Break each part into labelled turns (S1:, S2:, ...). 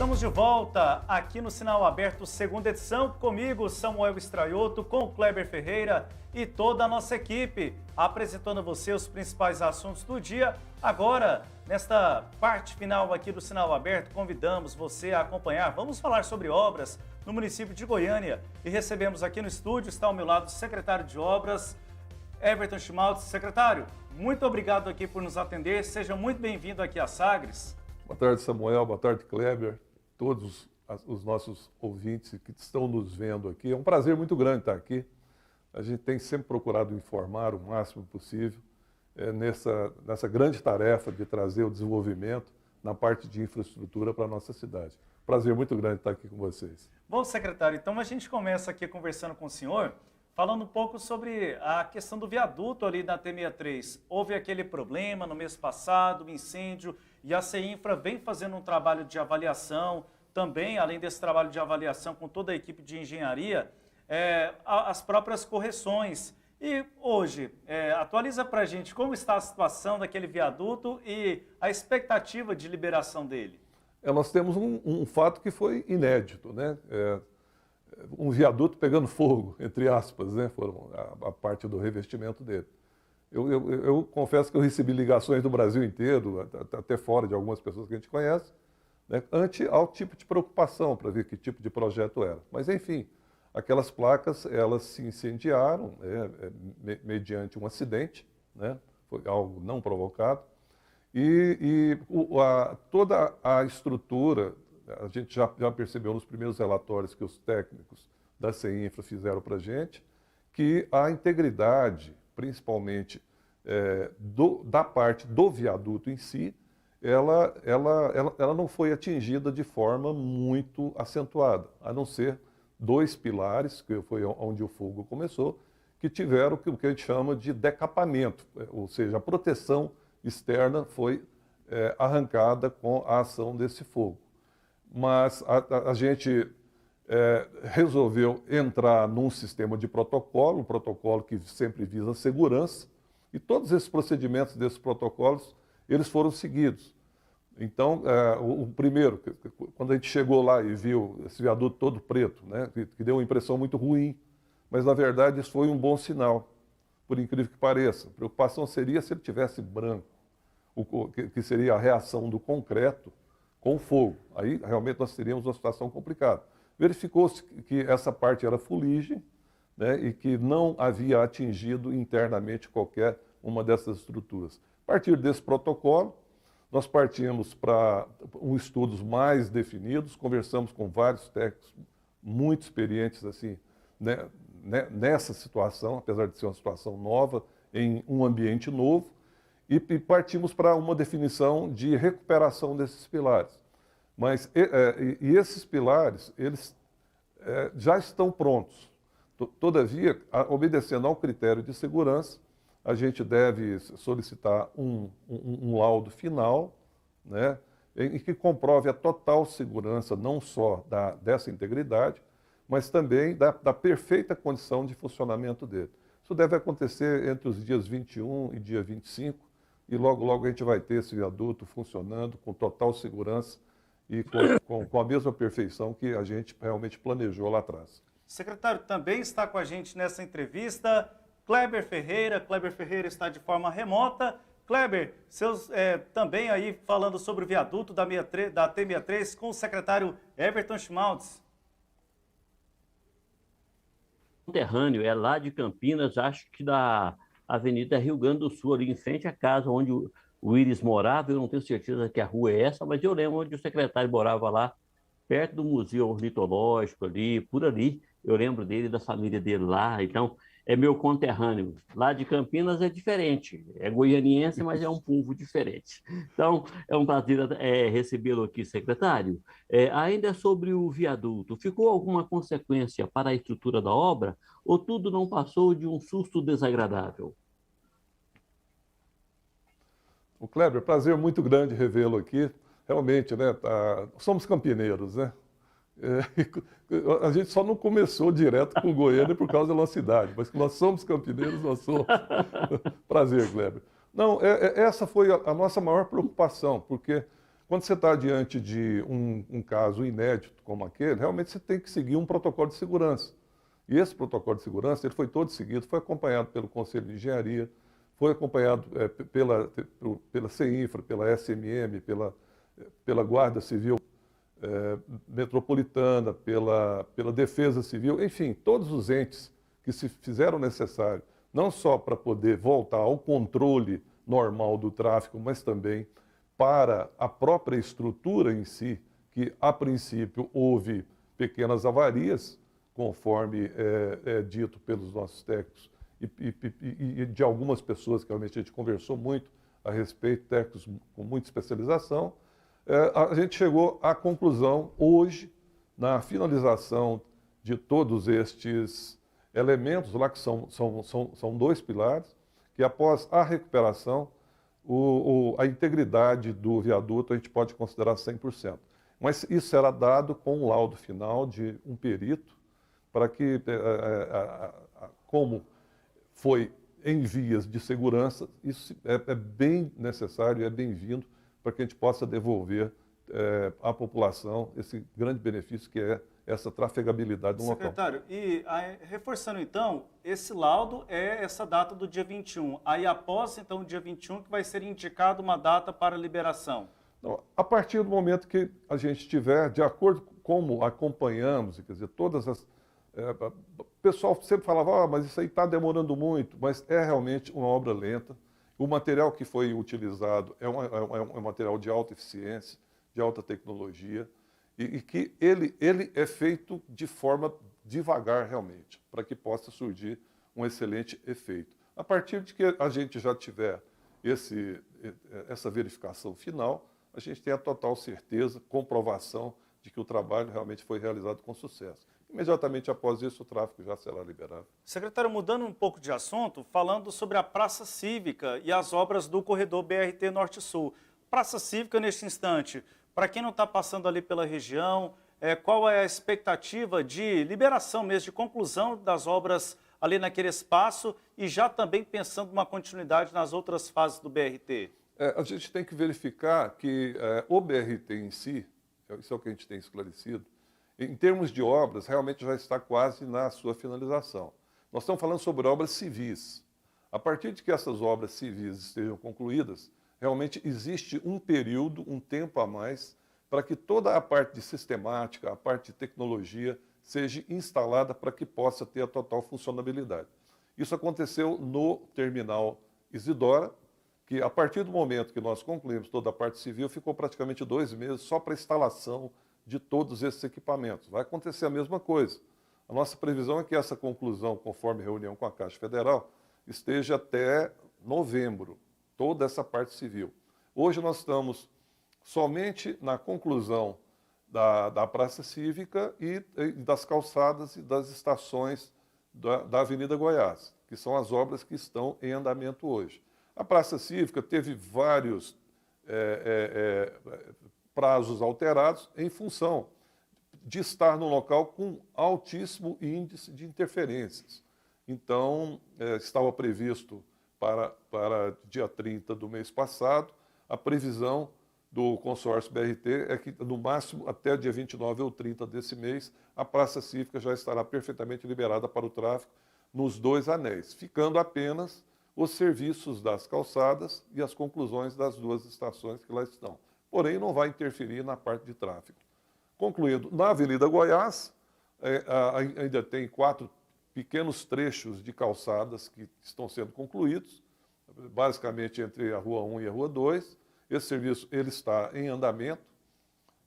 S1: Estamos de volta aqui no Sinal Aberto, segunda edição, comigo, Samuel Straioto, com o Kleber Ferreira e toda a nossa equipe, apresentando a você os principais assuntos do dia. Agora, nesta parte final aqui do Sinal Aberto, convidamos você a acompanhar. Vamos falar sobre obras no município de Goiânia e recebemos aqui no estúdio, está ao meu lado, o secretário de Obras, Everton Schmaltz. Secretário, muito obrigado aqui por nos atender, seja muito bem-vindo aqui a Sagres.
S2: Boa tarde, Samuel. Boa tarde, Kleber. Todos os nossos ouvintes que estão nos vendo aqui. É um prazer muito grande estar aqui. A gente tem sempre procurado informar o máximo possível nessa grande tarefa de trazer o desenvolvimento na parte de infraestrutura para a nossa cidade. Prazer muito grande estar aqui com vocês.
S1: Bom, secretário, então a gente começa aqui conversando com o senhor, falando um pouco sobre a questão do viaduto ali na T-63. Houve aquele problema no mês passado, um incêndio, e a CEINFRA vem fazendo um trabalho de avaliação, também, além desse trabalho de avaliação com toda a equipe de engenharia, as próprias correções. E hoje, atualiza para a gente como está a situação daquele viaduto e a expectativa de liberação dele.
S2: Nós temos um fato que foi inédito, né? Um viaduto pegando fogo, entre aspas, né? Foram a parte do revestimento dele. Eu confesso que eu recebi ligações do Brasil inteiro, até fora de algumas pessoas que a gente conhece, né, ao tipo de preocupação, para ver que tipo de projeto era. Mas, enfim, aquelas placas, elas se incendiaram mediante um acidente, né, foi algo não provocado, toda a estrutura, a gente já percebeu nos primeiros relatórios que os técnicos da CEINFRA fizeram para a gente, que a integridade, principalmente da parte do viaduto em si, ela não foi atingida de forma muito acentuada, a não ser dois pilares, que foi onde o fogo começou, que tiveram o que a gente chama de decapamento, ou seja, a proteção externa foi arrancada com a ação desse fogo. Mas a gente resolveu entrar num sistema de protocolo, um protocolo que sempre visa a segurança, e todos esses procedimentos desses protocolos, eles foram seguidos. Então, o primeiro, quando a gente chegou lá e viu esse viaduto todo preto, né, que deu uma impressão muito ruim, mas na verdade isso foi um bom sinal, por incrível que pareça. A preocupação seria se ele tivesse branco, que seria a reação do concreto com o fogo. Aí realmente nós teríamos uma situação complicada. Verificou-se que essa parte era fuligem, né, e que não havia atingido internamente qualquer uma dessas estruturas. A partir desse protocolo, nós partimos para estudos mais definidos, conversamos com vários técnicos muito experientes assim, né, nessa situação, apesar de ser uma situação nova, em um ambiente novo, e partimos para uma definição de recuperação desses pilares. Mas esses pilares, eles já estão prontos. Todavia, obedecendo ao critério de segurança, a gente deve solicitar um laudo final, né, em que comprove a total segurança, não só dessa integridade, mas também da perfeita condição de funcionamento dele. Isso deve acontecer entre os dias 21 e dia 25, e logo, logo a gente vai ter esse viaduto funcionando com total segurança e com a mesma perfeição que a gente realmente planejou lá atrás.
S1: Secretário, também está com a gente nessa entrevista Kleber Ferreira. Kleber Ferreira está de forma remota. Kleber, também aí falando sobre o viaduto da T-63 com o secretário Everton Schmaltz.
S3: Conterrâneo, é lá de Campinas, acho que da Avenida Rio Grande do Sul, ali em frente à casa onde o Íris morava. Eu não tenho certeza que a rua é essa, mas eu lembro onde o secretário morava lá, perto do Museu Ornitológico ali, por ali. Eu lembro dele, da família dele lá, então é meu conterrâneo. Lá de Campinas é diferente, é goianiense, mas é um povo diferente. Então, é um prazer recebê-lo aqui, secretário. Ainda sobre o viaduto, ficou alguma consequência para a estrutura da obra ou tudo não passou de um susto desagradável?
S2: O Kleber, prazer muito grande revê-lo aqui. Realmente, né, somos campineiros, né? A gente só não começou direto com Goiânia por causa da nossa cidade, mas que nós somos campineiros, nós somos. Prazer, Kleber. Não, essa foi a nossa maior preocupação, porque quando você está diante de um caso inédito como aquele, realmente você tem que seguir um protocolo de segurança. E esse protocolo de segurança ele foi todo seguido, foi acompanhado pelo Conselho de Engenharia, foi acompanhado pela CEINFRA, pela SMM, pela Guarda Civil Metropolitana, pela Defesa Civil, enfim, todos os entes que se fizeram necessário, não só para poder voltar ao controle normal do tráfego, mas também para a própria estrutura em si, que a princípio houve pequenas avarias, conforme dito pelos nossos técnicos e de algumas pessoas que realmente a gente conversou muito a respeito, técnicos com muita especialização, a gente chegou à conclusão hoje, na finalização de todos estes elementos lá, que são dois pilares, que após a recuperação, a integridade do viaduto a gente pode considerar 100%. Mas isso será dado com um laudo final de um perito, para que, como foi em vias de segurança, isso é bem necessário, é bem-vindo, para que a gente possa devolver à população esse grande benefício que é essa trafegabilidade no local.
S1: Secretário, e reforçando então, esse laudo é essa data do dia 21. Aí após então o dia 21 que vai ser indicado uma data para liberação.
S2: Então, a partir do momento que a gente tiver, de acordo com como acompanhamos, quer dizer, todas as... o pessoal sempre falava, mas isso aí está demorando muito, mas é realmente uma obra lenta. O material que foi utilizado é um material de alta eficiência, de alta tecnologia, e que ele é feito de forma devagar realmente, para que possa surgir um excelente efeito. A partir de que a gente já tiver essa verificação final, a gente tem a total certeza, comprovação de que o trabalho realmente foi realizado com sucesso. Imediatamente após isso, o tráfego já será liberado.
S1: Secretário, mudando um pouco de assunto, falando sobre a Praça Cívica e as obras do corredor BRT Norte-Sul. Praça Cívica, neste instante, para quem não está passando ali pela região, qual é a expectativa de liberação mesmo, de conclusão das obras ali naquele espaço e já também pensando numa continuidade nas outras fases do BRT?
S2: A gente tem que verificar que o BRT em si, isso é o que a gente tem esclarecido, em termos de obras, realmente já está quase na sua finalização. Nós estamos falando sobre obras civis. A partir de que essas obras civis estejam concluídas, realmente existe um período, um tempo a mais, para que toda a parte de sistemática, a parte de tecnologia, seja instalada para que possa ter a total funcionalidade. Isso aconteceu no terminal Isidora, que a partir do momento que nós concluímos toda a parte civil, ficou praticamente 2 meses só para a instalação de todos esses equipamentos. Vai acontecer a mesma coisa. A nossa previsão é que essa conclusão, conforme reunião com a Caixa Federal, esteja até novembro, toda essa parte civil. Hoje nós estamos somente na conclusão da Praça Cívica e das calçadas e das estações da Avenida Goiás, que são as obras que estão em andamento hoje. A Praça Cívica teve vários prazos alterados em função de estar num local com altíssimo índice de interferências. Então, estava previsto para dia 30 do mês passado, a previsão do consórcio BRT é que, no máximo, até dia 29 ou 30 desse mês, a Praça Cívica já estará perfeitamente liberada para o tráfego nos 2 anéis, ficando apenas os serviços das calçadas e as conclusões das 2 estações que lá estão. Porém, não vai interferir na parte de tráfego. Concluindo, na Avenida Goiás, ainda tem 4 pequenos trechos de calçadas que estão sendo concluídos, basicamente entre a Rua 1 e a Rua 2. Esse serviço ele está em andamento.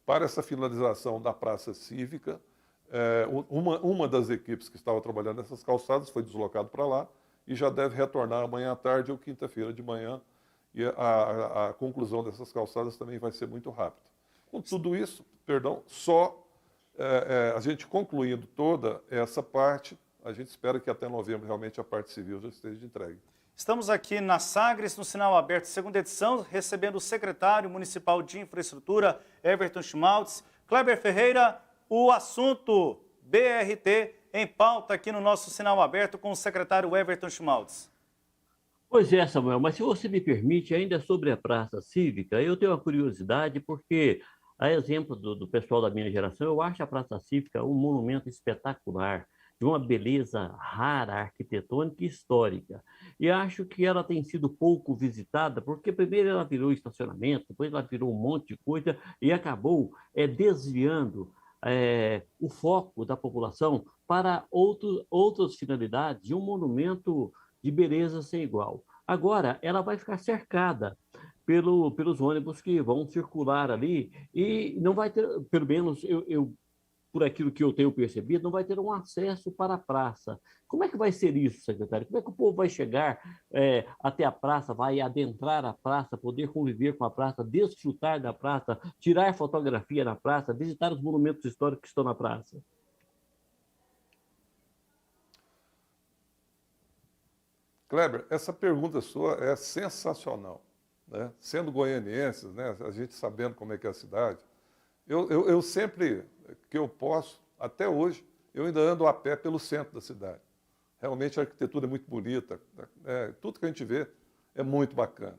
S2: Para essa finalização da Praça Cívica, uma das equipes que estava trabalhando nessas calçadas foi deslocado para lá e já deve retornar amanhã à tarde ou quinta-feira de manhã. E a conclusão dessas calçadas também vai ser muito rápida. Com tudo isso, só a gente concluindo toda essa parte, a gente espera que até novembro realmente a parte civil já esteja entregue.
S1: Estamos aqui na Sagres, no Sinal Aberto, segunda edição, recebendo o secretário municipal de infraestrutura, Everton Schmaltz. Kleber Ferreira, o assunto BRT em pauta aqui no nosso Sinal Aberto com o secretário Everton Schmaltz.
S3: Pois é, Samuel, mas se você me permite, ainda sobre a Praça Cívica, eu tenho uma curiosidade, porque, a exemplo do pessoal da minha geração, eu acho a Praça Cívica um monumento espetacular, de uma beleza rara, arquitetônica e histórica. E acho que ela tem sido pouco visitada, porque primeiro ela virou estacionamento, depois ela virou um monte de coisa e acabou desviando o foco da população para outras finalidades de um monumento de beleza sem igual. Agora, ela vai ficar cercada pelos ônibus que vão circular ali e não vai ter, pelo menos por aquilo que eu tenho percebido, não vai ter um acesso para a praça. Como é que vai ser isso, secretário? Como é que o povo vai chegar até a praça, vai adentrar a praça, poder conviver com a praça, desfrutar da praça, tirar fotografia na praça, visitar os monumentos históricos que estão na praça?
S2: Kleber, essa pergunta sua é sensacional, né? Sendo goianienses, né, a gente sabendo como é que é a cidade, eu sempre que eu posso, até hoje, eu ainda ando a pé pelo centro da cidade. Realmente a arquitetura é muito bonita, tudo que a gente vê é muito bacana.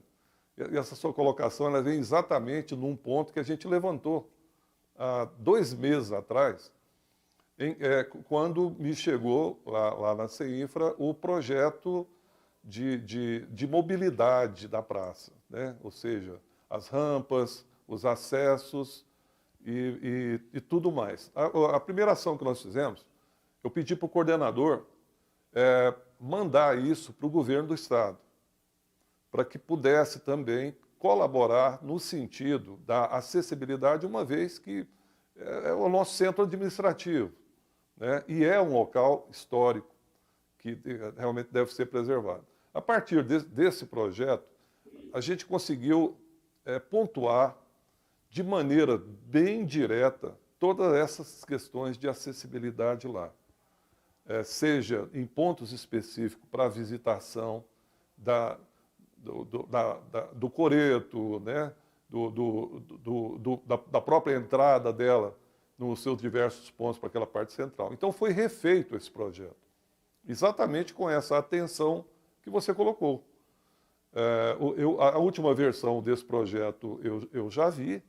S2: E essa sua colocação ela vem exatamente num ponto que a gente levantou há 2 meses atrás, quando me chegou lá na CEINFRA o projeto de mobilidade da praça, né? Ou seja, as rampas, os acessos e tudo mais. A primeira ação que nós fizemos, eu pedi para o coordenador mandar isso para o governo do estado, para que pudesse também colaborar no sentido da acessibilidade, uma vez que é o nosso centro administrativo, né? E é um local histórico que realmente deve ser preservado. A partir desse projeto, a gente conseguiu pontuar de maneira bem direta todas essas questões de acessibilidade lá. Seja em pontos específicos para a visitação do coreto, né? Da própria entrada dela nos seus diversos pontos para aquela parte central. Então foi refeito esse projeto, exatamente com essa atenção que você colocou. A última versão desse projeto eu já vi,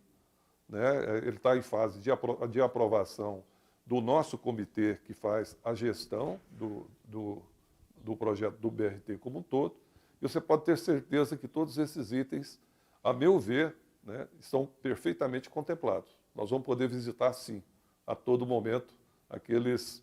S2: né? Ele está em fase de aprovação do nosso comitê que faz a gestão do projeto do BRT como um todo. E você pode ter certeza que todos esses itens, a meu ver, né, estão perfeitamente contemplados. Nós vamos poder visitar, sim, a todo momento, aqueles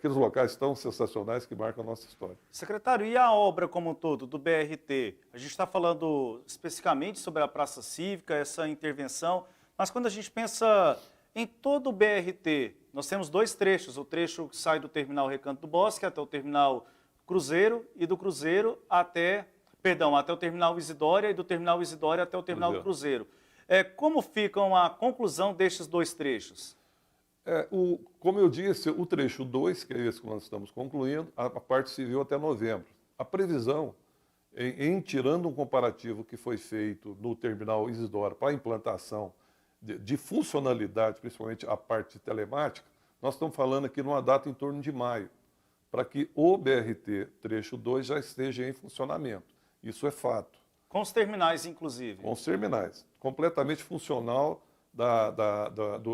S2: locais tão sensacionais que marcam a nossa história.
S1: Secretário, e a obra como um todo do BRT? A gente está falando especificamente sobre a Praça Cívica, essa intervenção, mas quando a gente pensa em todo o BRT, nós temos 2 trechos, o trecho que sai do terminal Recanto do Bosque até o terminal Cruzeiro e do Cruzeiro até o terminal Isidória e do terminal Isidória até o terminal do Cruzeiro. Como ficam a conclusão destes 2 trechos?
S2: Como eu disse, o trecho 2, que é esse que nós estamos concluindo, a parte civil até novembro. A previsão, tirando um comparativo que foi feito no terminal Isidoro para a implantação de funcionalidade, principalmente a parte telemática, nós estamos falando aqui numa data em torno de maio, para que o BRT trecho 2 já esteja em funcionamento. Isso é fato.
S1: Com os terminais, inclusive? Com
S2: os terminais. Completamente funcional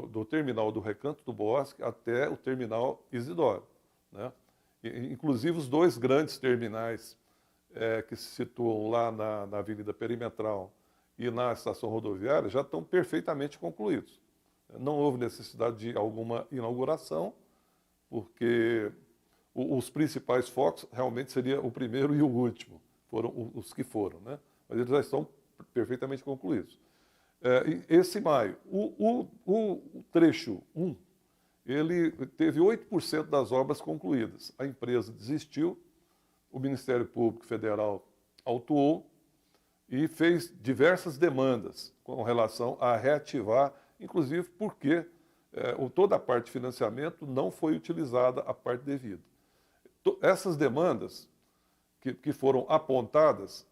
S2: do terminal do Recanto do Bosque até o terminal Isidoro, né? Inclusive os 2 grandes terminais que se situam lá na Avenida Perimetral e na estação rodoviária já estão perfeitamente concluídos. Não houve necessidade de alguma inauguração, porque os principais focos realmente seria o primeiro e o último, foram os que foram, né? Mas eles já estão perfeitamente concluídos. Esse maio, o trecho 1, ele teve 8% das obras concluídas. A empresa desistiu, o Ministério Público Federal autuou e fez diversas demandas com relação a reativar, inclusive porque toda a parte de financiamento não foi utilizada a parte devida. Essas demandas que foram apontadas,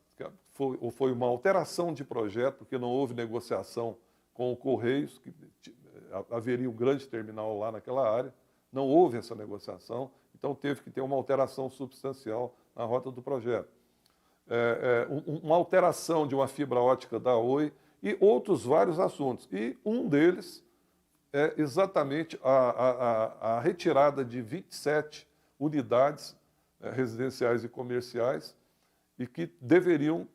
S2: foi uma alteração de projeto, porque não houve negociação com o Correios, que haveria um grande terminal lá naquela área, não houve essa negociação, então teve que ter uma alteração substancial na rota do projeto. uma alteração de uma fibra ótica da Oi e outros vários assuntos. E um deles é exatamente a retirada de 27 unidades residenciais e comerciais e que deveriam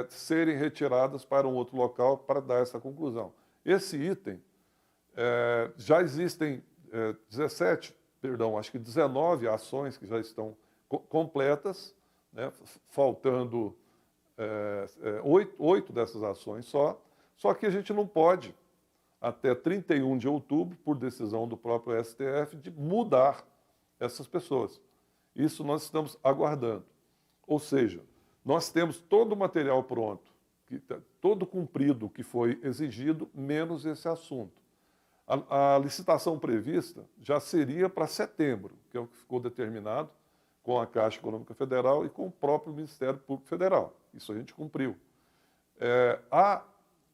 S2: serem retiradas para um outro local para dar essa conclusão. Esse item, já existem 19 ações que já estão completas, né, faltando 8 dessas ações só que a gente não pode, até 31 de outubro, por decisão do próprio STF, de mudar essas pessoas. Isso nós estamos aguardando. Ou seja, nós temos todo o material pronto, todo cumprido que foi exigido, menos esse assunto. A licitação prevista já seria para setembro, que é o que ficou determinado com a Caixa Econômica Federal e com o próprio Ministério Público Federal. Isso a gente cumpriu. A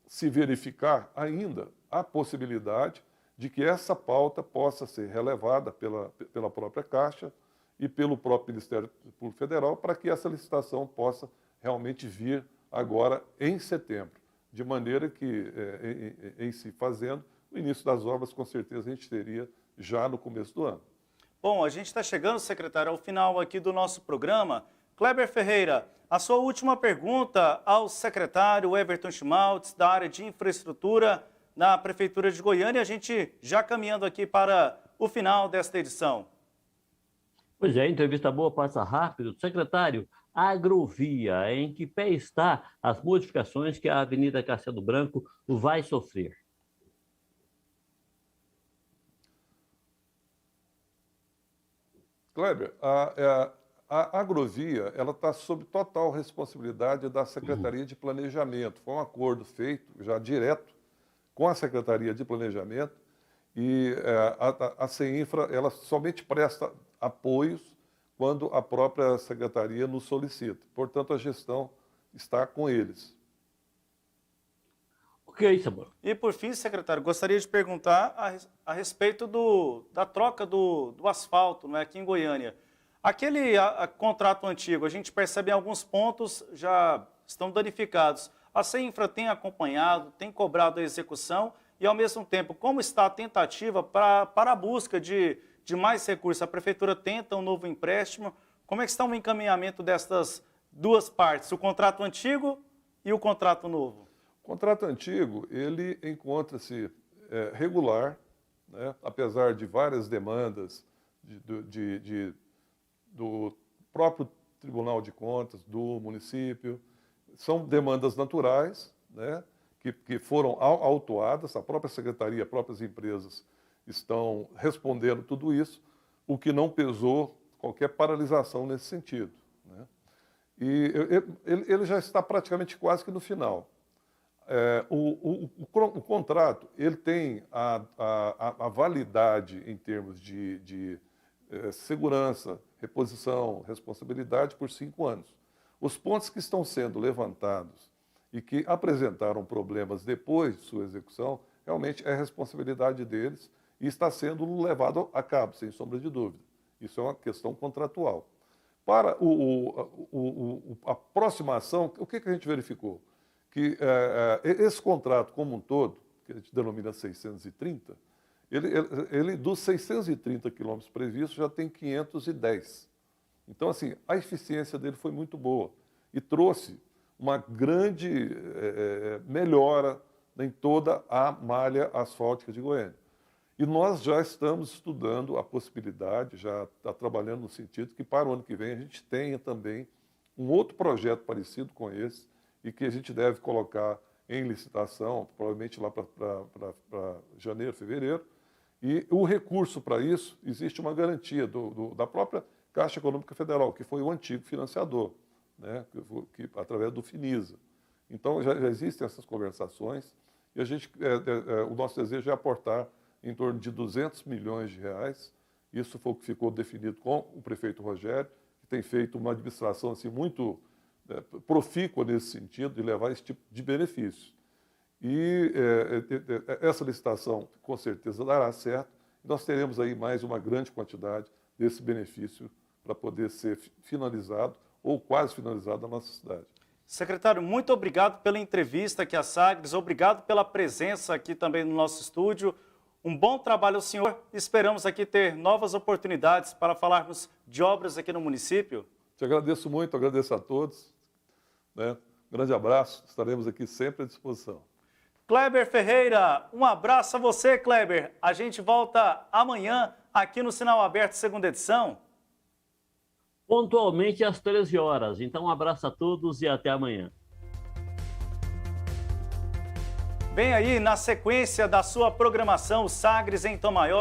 S2: se verificar ainda a possibilidade de que essa pauta possa ser relevada pela própria Caixa e pelo próprio Ministério Público Federal para que essa licitação possa realmente vir agora em setembro, de maneira que, em se fazendo, o início das obras, com certeza, a gente teria já no começo do ano.
S1: Bom, a gente está chegando, secretário, ao final aqui do nosso programa. Kleber Ferreira, a sua última pergunta ao secretário Everton Schmaltz, da área de infraestrutura na Prefeitura de Goiânia, a gente já caminhando aqui para o final desta edição.
S3: Pois é, entrevista boa passa rápido. Secretário, a agrovia, em que pé está as modificações que a Avenida Castelo Branco vai sofrer?
S2: Kleber, a agrovia está sob total responsabilidade da Secretaria de Planejamento. Foi um acordo feito já direto com a Secretaria de Planejamento e a CEINFRA ela somente presta apoios quando a própria Secretaria nos solicita. Portanto, a gestão está com eles.
S3: Ok, Samuel.
S1: E por fim, secretário, gostaria de perguntar a respeito da troca do asfalto, né, aqui em Goiânia. Aquele contrato antigo, a gente percebe em alguns pontos já estão danificados. A CEINFRA tem acompanhado, tem cobrado a execução e, ao mesmo tempo, como está a tentativa para a busca de mais recursos? A Prefeitura tenta um novo empréstimo. Como é que está o encaminhamento destas duas partes, o contrato antigo e o contrato novo?
S2: O contrato antigo, ele encontra-se regular, né, apesar de várias demandas do próprio Tribunal de Contas, do município. São demandas naturais, né, que foram autuadas, a própria secretaria, as próprias empresas estão respondendo tudo isso, o que não pesou qualquer paralisação nesse sentido, né? E ele já está praticamente quase que no final. O contrato ele tem a validade em termos de segurança, reposição, responsabilidade por 5 anos. Os pontos que estão sendo levantados e que apresentaram problemas depois de sua execução, realmente é responsabilidade deles e está sendo levado a cabo, sem sombra de dúvida. Isso é uma questão contratual. Para a próxima ação, o que a gente verificou? Que esse contrato como um todo, que a gente denomina 630, ele dos 630 quilômetros previstos, já tem 510. Então, assim, a eficiência dele foi muito boa e trouxe uma grande melhora em toda a malha asfáltica de Goiânia. E nós já estamos estudando a possibilidade, já está trabalhando no sentido que para o ano que vem a gente tenha também um outro projeto parecido com esse e que a gente deve colocar em licitação, provavelmente lá para janeiro, fevereiro. E o recurso para isso, existe uma garantia da própria Caixa Econômica Federal, que foi o antigo financiador, né, através do Finisa. Então, já existem essas conversações e o nosso desejo é aportar em torno de 200 milhões de reais. Isso foi o que ficou definido com o prefeito Rogério, que tem feito uma administração assim, muito profícua nesse sentido, de levar esse tipo de benefício. E essa licitação, com certeza, dará certo. Nós teremos aí mais uma grande quantidade desse benefício para poder ser finalizado ou quase finalizado na nossa cidade.
S1: Secretário, muito obrigado pela entrevista aqui à Sagres, obrigado pela presença aqui também no nosso estúdio. Um bom trabalho ao senhor. Esperamos aqui ter novas oportunidades para falarmos de obras aqui no município.
S2: Te agradeço muito, agradeço a todos. Né? Grande abraço, estaremos aqui sempre à disposição.
S1: Kleber Ferreira, um abraço a você, Kleber. A gente volta amanhã aqui no Sinal Aberto, segunda edição.
S3: Pontualmente às 13 horas. Então, um abraço a todos e até amanhã.
S1: Vem aí, na sequência da sua programação, o Sagres em Tom Maior.